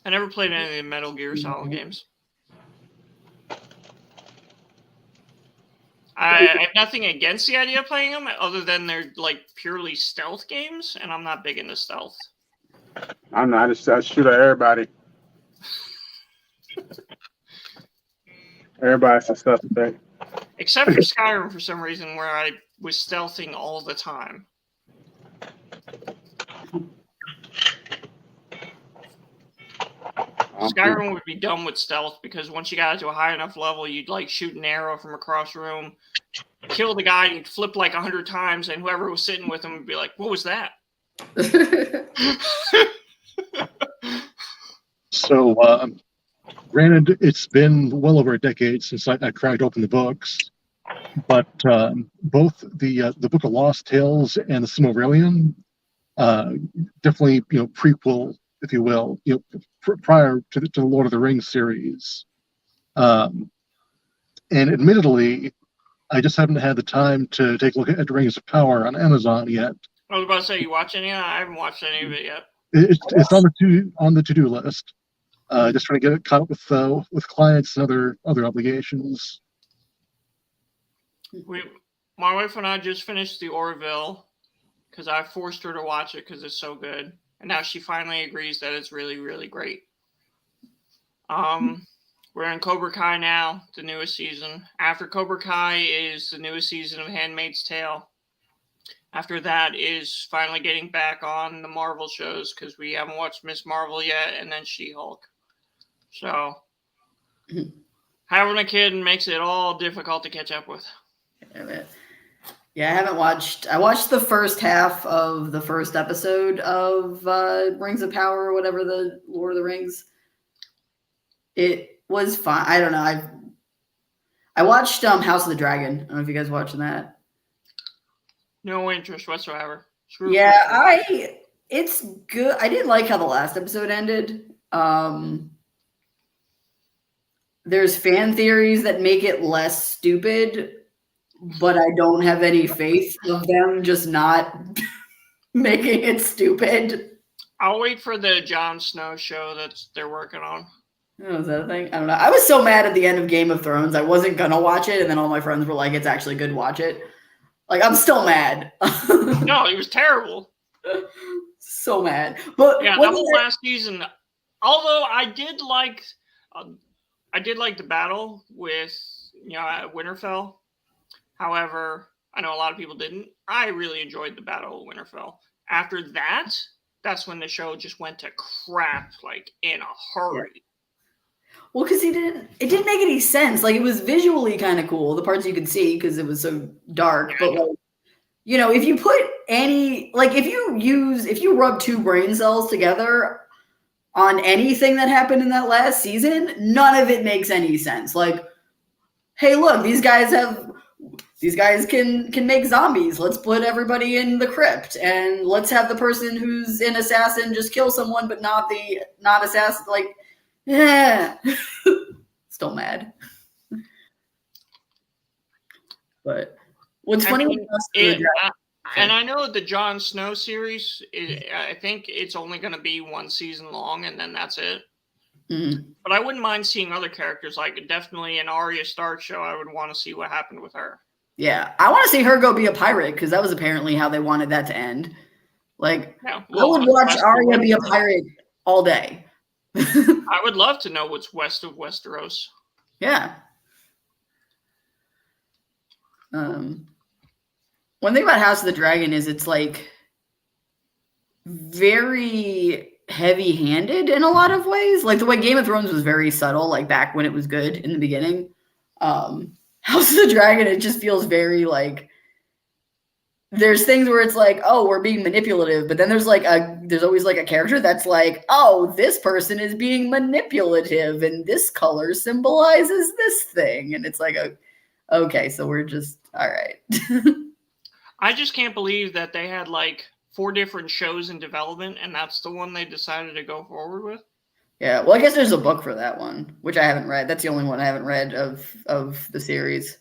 I never played any of the Metal Gear Solid games. I have nothing against the idea of playing them, other than they're like purely stealth games, and I'm not big into stealth. I'm not. I shoot at everybody. Everybody's a suspect. Except for Skyrim, for some reason, where I was stealthing all the time. Skyrim would be dumb with stealth because once you got to a high enough level, you'd like shoot an arrow from across the room, kill the guy, and you'd flip like 100 times, and whoever was sitting with him would be like, "What was that?" So, granted, it's been well over a decade since I cracked open the books, but both the Book of Lost Tales and the Silmarillion, definitely prequel, if you will, prior to the Lord of the Rings series. And admittedly, I just haven't had the time to take a look at Rings of Power on Amazon yet. I was about to say, you watch any of that? I haven't watched any of it yet. It's on the to-do list. Just trying to get it caught up with clients and other obligations. My wife and I just finished the Orville because I forced her to watch it because it's so good, and now she finally agrees that it's really, really great. We're in Cobra Kai now, the newest season. After Cobra Kai is the newest season of Handmaid's Tale. After that is finally getting back on the Marvel shows because we haven't watched Miss Marvel yet, and then She-Hulk. So, having a kid makes it all difficult to catch up with. Yeah, I haven't watched. I watched the first half of the first episode of Rings of Power or whatever, the Lord of the Rings. It was fun. I don't know. I watched House of the Dragon. I don't know if you guys watching that. No interest whatsoever. It's good. I didn't like how the last episode ended. There's fan theories that make it less stupid, but I don't have any faith of them just not making it stupid. I'll wait for the Jon Snow show that they're working on. Oh, is that a thing? I don't know. I was so mad at the end of Game of Thrones. I wasn't going to watch it, and then all my friends were like, it's actually good, watch it. Like, I'm still mad. No, it was terrible. So mad. But yeah, that whole last season, although I did like the battle with at Winterfell. However, I know a lot of people didn't. I really enjoyed the Battle of Winterfell. After that, that's when the show just went to crap, like in a hurry. Yeah. Well, because it didn't make any sense. Like, it was visually kind of cool, the parts you could see because it was so dark. Yeah, but like, if you put any, like, if you rub two brain cells together on anything that happened in that last season, none of it makes any sense. Like, hey, look, these guys have these guys can make zombies. Let's put everybody in the crypt, and let's have the person who's an assassin just kill someone, but not assassin. Like, yeah, still mad. But what's funny with and I know the Jon Snow series, I think it's only going to be 1 season long, and then that's it. Mm-hmm. But I wouldn't mind seeing other characters, like definitely an Arya Stark show. I would want to see what happened with her. Yeah, I want to see her go be a pirate, because that was apparently how they wanted that to end. Like, yeah, I would watch Arya be a pirate all day. I would love to know what's west of Westeros. Yeah. One thing about House of the Dragon is it's like very heavy-handed in a lot of ways. Like the way Game of Thrones was very subtle, like back when it was good in the beginning. House of the Dragon, it just feels very like there's things where it's like, oh, we're being manipulative, but then there's always like a character that's like, oh, this person is being manipulative and this color symbolizes this thing. And it's like, okay, so we're just all right. I just can't believe that they had like 4 different shows in development, and that's the one they decided to go forward with. Yeah, well, I guess there's a book for that one, which I haven't read. That's the only one I haven't read of the series.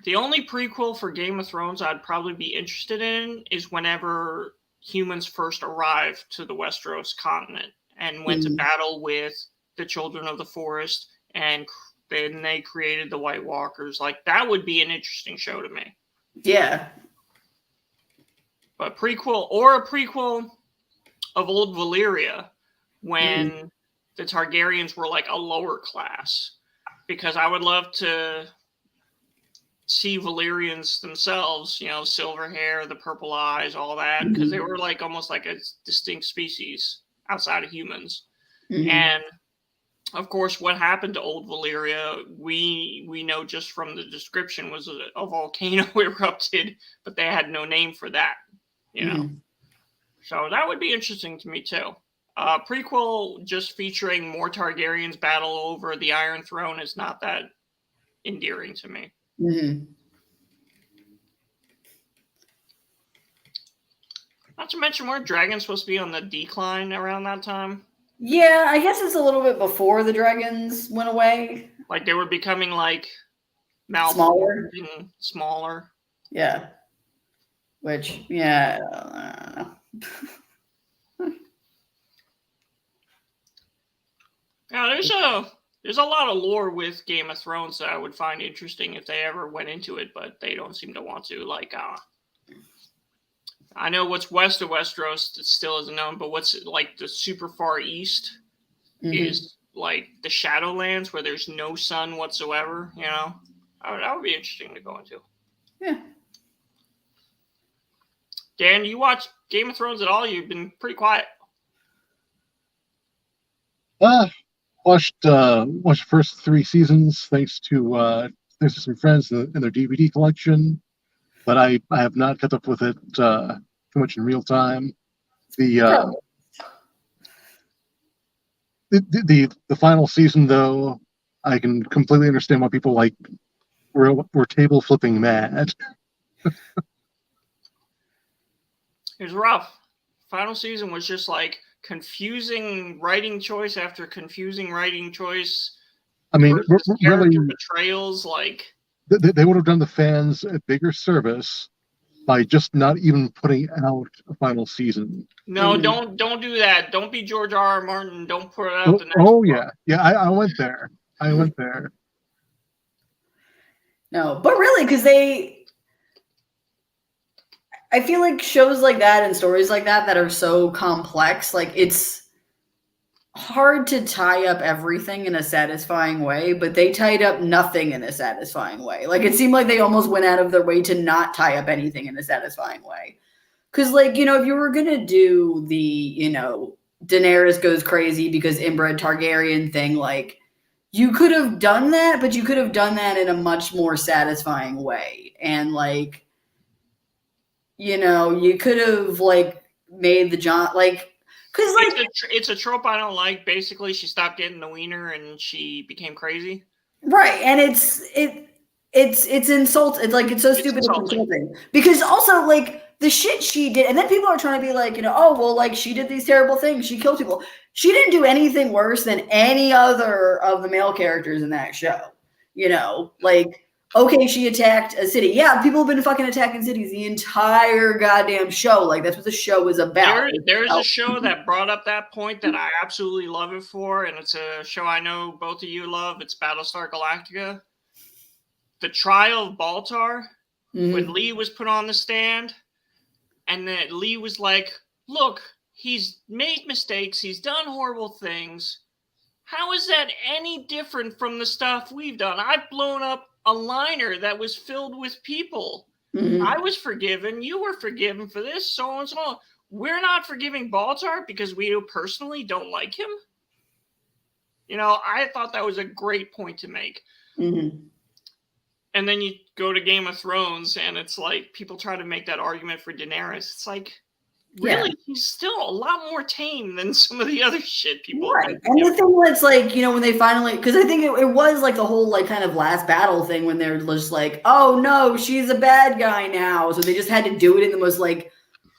The only prequel for Game of Thrones I'd probably be interested in is whenever humans first arrived to the Westeros continent and went to battle with the Children of the Forest, and then they created the White Walkers. Like, that would be an interesting show to me. Yeah. But a prequel of old Valyria when the Targaryens were like a lower class, because I would love to see Valyrians themselves, silver hair, the purple eyes, all that, because they were like almost like a distinct species outside of humans. And of course, what happened to old Valyria, we know just from the description, was a volcano erupted, but they had no name for that. So that would be interesting to me too. Prequel just featuring more Targaryens battle over the Iron Throne is not that endearing to me. Not to mention, weren't dragons supposed to be on the decline around that time? Yeah, I guess it's a little bit before the dragons went away. Like they were becoming like smaller. And smaller. Yeah. Which, yeah, I don't know. Yeah, there's a lot of lore with Game of Thrones that I would find interesting if they ever went into it, but they don't seem to want to. Like, I know what's west of Westeros that still isn't known, but what's like the super far east is like the Shadowlands, where there's no sun whatsoever. That would be interesting to go into. Yeah. Dan, you watch Game of Thrones at all? You've been pretty quiet. Watched the first 3 seasons thanks to some friends in their DVD collection, but I have not kept up with it too much in real time. The final season, though, I can completely understand why people were table flipping mad. It was rough. Final season was just like confusing writing choice after confusing writing choice. I mean, really, betrayals. Like they would have done the fans a bigger service by just not even putting out a final season. No, don't do that. Don't be George R.R. Martin. Don't put it out the next book. Yeah. I went there. No, but really, because I feel like shows like that and stories like that are so complex, like it's hard to tie up everything in a satisfying way, but they tied up nothing in a satisfying way. Like it seemed like they almost went out of their way to not tie up anything in a satisfying way. Because if you were going to do the, Daenerys goes crazy because inbred Targaryen thing, like you could have done that, but you could have done that in a much more satisfying way. And you could have made the John because it's a trope I don't like. Basically, she stopped getting the wiener and she became crazy. Right, and it's insult. It's like it's so stupid and insulting. Because also like the shit she did, and then people are trying to be like, oh well, like she did these terrible things. She killed people. She didn't do anything worse than any other of the male characters in that show. Like. Okay, she attacked a city. Yeah, people have been fucking attacking cities the entire goddamn show. Like, that's what the show was about. There's a show that brought up that point that I absolutely love it for, and it's a show I know both of you love. It's Battlestar Galactica. The Trial of Baltar, when Lee was put on the stand, and then Lee was like, look, he's made mistakes, he's done horrible things. How is that any different from the stuff we've done? I've blown up a liner that was filled with people. I was forgiven. You were forgiven for this, so on and so on. We're not forgiving Baltar because we personally don't like him. I thought that was a great point to make. And then you go to Game of Thrones, and it's like people try to make that argument for Daenerys. It's like, really, he's still a lot more tame than some of the other shit people. Right. And the thing that's like, when they finally, because I think it was like the whole like kind of last battle thing when they're just like, oh no, she's a bad guy now. So they just had to do it in the most like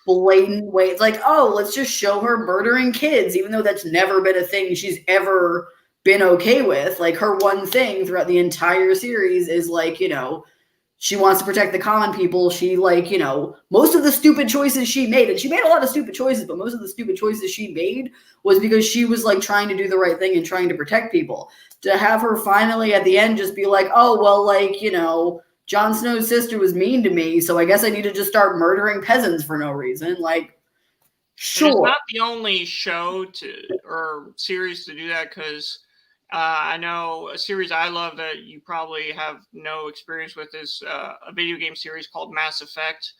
blatant way. It's like, oh, let's just show her murdering kids, even though that's never been a thing she's ever been okay with. Like her one thing throughout the entire series is like, she wants to protect the common people. She like, most of the stupid choices she made, and she made a lot of stupid choices, but most of the stupid choices she made was because she was like trying to do the right thing and trying to protect people. To have her finally at the end just be like, oh, well, like, Jon Snow's sister was mean to me, so I guess I need to just start murdering peasants for no reason. Like, sure. And it's not the only show or series to do that, because I know a series I love that you probably have no experience with is a video game series called Mass Effect,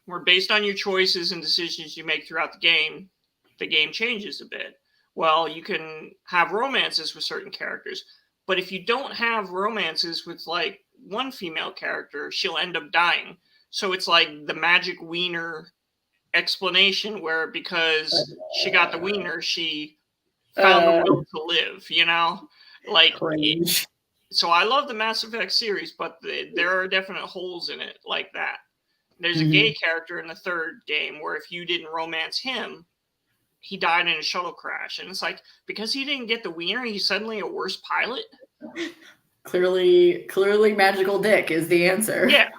where based on your choices and decisions you make throughout the game changes a bit. Well, you can have romances with certain characters, but if you don't have romances with like one female character, she'll end up dying. So it's like the magic wiener explanation where because she got the wiener, she found the will to live, like so I love the Mass Effect series, but there are definite holes in it like that. There's a gay character in the third game where if you didn't romance him, he died in a shuttle crash, and it's like, because he didn't get the wiener, he's suddenly a worse pilot. Clearly magical dick is the answer. Yeah.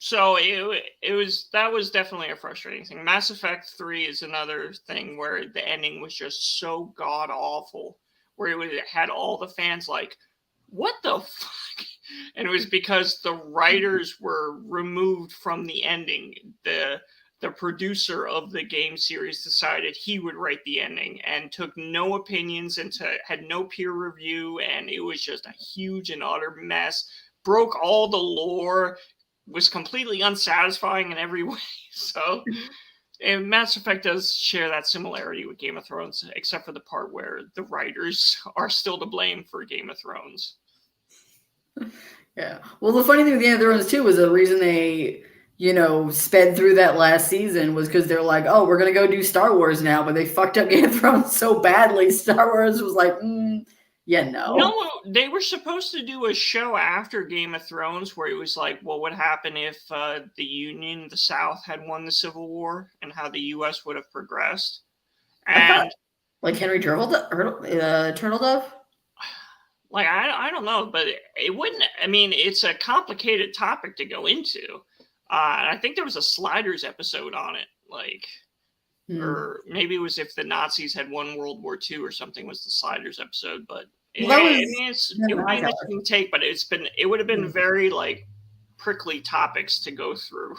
So that was definitely a frustrating thing. Mass Effect 3 is another thing where the ending was just so god awful, where it had all the fans like, what the fuck? And it was because the writers were removed from the ending. The producer of the game series decided he would write the ending and took no opinions and had no peer review, and it was just a huge and utter mess. Broke all the lore, was completely unsatisfying in every way. So, and Mass Effect does share that similarity with Game of Thrones, except for the part where the writers are still to blame for Game of Thrones. Yeah. Well, the funny thing with Game of Thrones too was the reason they, sped through that last season was because they're like, oh, we're gonna go do Star Wars now, but they fucked up Game of Thrones so badly. Star Wars was like, no. No, they were supposed to do a show after Game of Thrones where it was like, what would happen if the Union, the South, had won the Civil War and how the U.S. would have progressed. And like Henry Turtledove? Like, I don't know, but it wouldn't. I mean, it's a complicated topic to go into. I think there was a Sliders episode on it, like, or maybe it was if the Nazis had won World War II or something was the Sliders episode. But it would be an interesting take, but it would have been very like prickly topics to go through.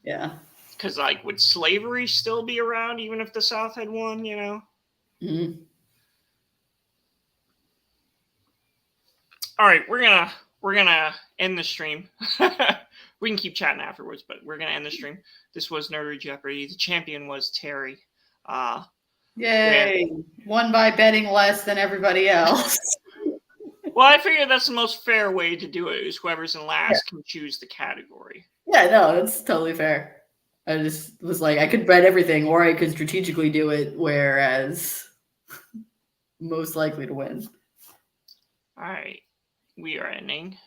Yeah, because like, would slavery still be around even if the South had won? All right, we're gonna end the stream. We can keep chatting afterwards, but we're gonna end the stream. This was Nerdery Jeopardy. The champion was Terry. Yay! Won by betting less than everybody else. Well, I figured that's the most fair way to do it. Is whoever's in last can choose the category. Yeah, no, that's totally fair. I just was like, I could bet everything, or I could strategically do it, whereas most likely to win. All right, we are ending.